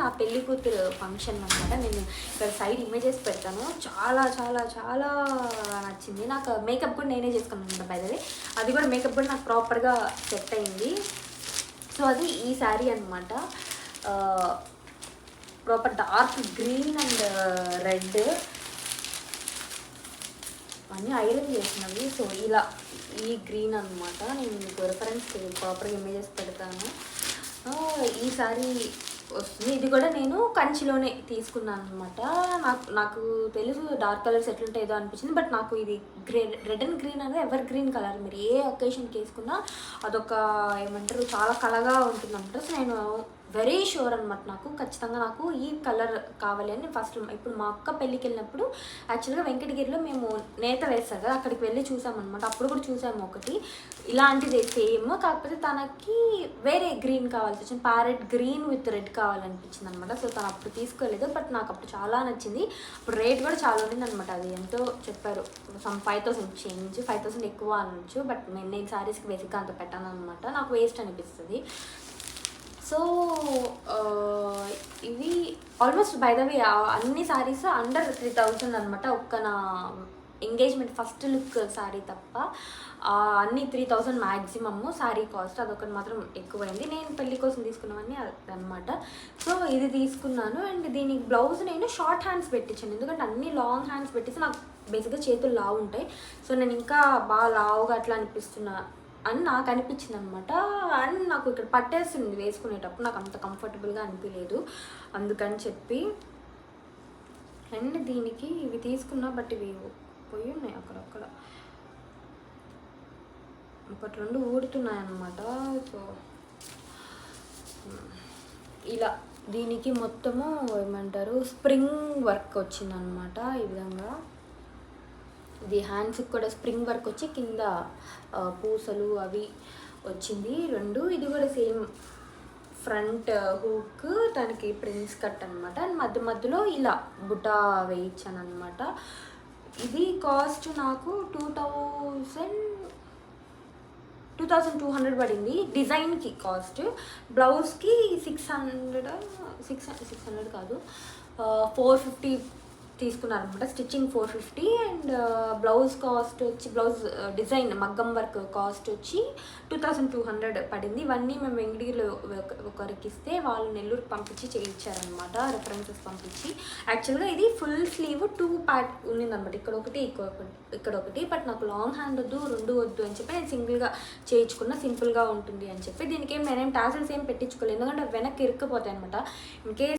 నా పెళ్లి కూతురు ఫంక్షన్ అనమాట. నేను ఇక్కడ సైడ్ ఇమేజెస్ పెడతాను. చాలా చాలా చాలా నచ్చింది నాకు. మేకప్ కూడా నేనే చేసుకున్నాను అనమాట. బై ద వే అది కూడా మేకప్ కూడా నాకు ప్రాపర్గా సెట్ అయింది. సో అది ఈ శారీ అనమాట. Proper dark green and red అన్నీ ఐరన్ చేసినవి. సో ఇలా ఈ గ్రీన్ అనమాట. నేను మీకు రెఫరెన్స్ ప్రాపర్గా ఇమేజెస్ పెడతాను. ఈ శారీ వస్తుంది. ఇది కూడా నేను కంచిలోనే తీసుకున్నాను అనమాట. నాకు తెలుసు డార్క్ కలర్స్ ఎట్లుంటే ఏదో అనిపించింది. బట్ నాకు ఇది రెడ్ అండ్ గ్రీన్ అనేది ఎవర్ గ్రీన్ కలర్. మీరు ఏ ఒకేషన్కి వేసుకున్నా అదొక ఏమంటారు చాలా కలగా ఉంటుంది అంటారు. సో నేను వెరీ షూర్ అనమాట. ఖచ్చితంగా నాకు ఈ కలర్ కావాలి అని ఫస్ట్ ఇప్పుడు మా అక్క పెళ్ళికి వెళ్ళినప్పుడు యాక్చువల్గా వెంకటగిరిలో మేము నేత వేస్తారు కదా, అక్కడికి వెళ్ళి చూసామన్నమాట. అప్పుడు కూడా చూసాము ఒకటి ఇలాంటిది సేమ్, కాకపోతే తనకి వేరే గ్రీన్ కావాల్సి వచ్చింది. ప్యారెట్ గ్రీన్ విత్ రెడ్ కావాలనిపించింది అనమాట. సో తను అప్పుడు తీసుకోలేదు. బట్ నాకు అప్పుడు చాలా నచ్చింది. అప్పుడు రేట్ కూడా చాలా ఉండింది అనమాట. అది ఎంతో చెప్పారు, సమ్ 5000 చేంజ్, 5000 ఎక్కువ అనొచ్చు. బట్ నేను శారీస్కి బేసిక్గా అంత పెట్టాను అనమాట. నాకు వేస్ట్ అనిపిస్తుంది. సో ఇవి ఆల్మోస్ట్ బై ద వే అన్ని శారీస్ అండర్ 3000 అనమాట. ఒక్క నా ఎంగేజ్మెంట్ ఫస్ట్ లుక్ శారీ తప్ప అన్ని 3000 మ్యాక్సిమమ్ శారీ కాస్ట్. అదొకటి మాత్రం ఎక్కువైంది. నేను పెళ్లి కోసం తీసుకున్నవన్నీ అనమాట. సో ఇది తీసుకున్నాను. అండ్ దీనికి బ్లౌజ్ నేను షార్ట్ హ్యాండ్స్ పెట్టించాను, ఎందుకంటే అన్ని లాంగ్ హ్యాండ్స్ పెట్టేసి నాకు బేసిక్గా చేతులు లావు ఉంటాయి. సో నేను ఇంకా బాగా లావుగా అట్లా అనిపిస్తున్నా అని నాకు అనిపించింది అనమాట. అండ్ నాకు ఇక్కడ పట్టేస్తుంది వేసుకునేటప్పుడు, నాకు అంత కంఫర్టబుల్గా అనిపించలేదు అందుకని చెప్పి. అండ్ దీనికి ఇవి తీసుకున్నా, బట్ ఇవి పోయి ఉన్నాయి అక్కడక్కడ, ఒకటి రెండు ఊడుతున్నాయి అన్నమాట. సో ఇలా దీనికి మొత్తము ఏమంటారు స్ప్రింగ్ వర్క్ వచ్చిందనమాట. ఈ విధంగా ఇది హ్యాండ్స్కి కూడా స్ప్రింగ్ వర్క్ వచ్చి కింద పూసలు అవి వచ్చింది రెండు. ఇది కూడా సేమ్ ఫ్రంట్ హూక్, దానికి ప్రిన్స్ కట్ అనమాట. అండ్ మధ్య మధ్యలో ఇలా బుట్ట వేయించాను అనమాట. ఇది కాస్ట్ నాకు 2200 పడింది డిజైన్కి కాస్ట్. బ్లౌజ్కి 600 కాదు 450 తీసుకున్నారు అనమాట. స్టిచ్చింగ్ 450. అండ్ బ్లౌజ్ కాస్ట్ వచ్చి బ్లౌజ్ డిజైన్ మగ్గం వర్క్ కాస్ట్ వచ్చి 2200 పడింది. ఇవన్నీ మేము వెంకటగిరిలో ఒకరికి ఇస్తే వాళ్ళు నెల్లూరుకి పంపించి చేయించారనమాట, రెఫరెన్సెస్ పంపించి. యాక్చువల్గా ఇది ఫుల్ స్లీవ్ 2 పార్ట్ ఉన్నిందనమాట. ఇక్కడ ఒకటి ఇక్కడ ఒకటి. బట్ నాకు లాంగ్ హ్యాండ్ వద్దు, రెండు వద్దు అని చెప్పి నేను సింగిల్గా చేయించుకున్న, సింపుల్గా ఉంటుంది అని చెప్పి. దీనికి నేనేం టాసిల్స్ ఏం పెట్టించుకోలేదు, ఎందుకంటే వెనక్కి ఇరుక్కుపోతాయి అనమాట. ఇన్కేస్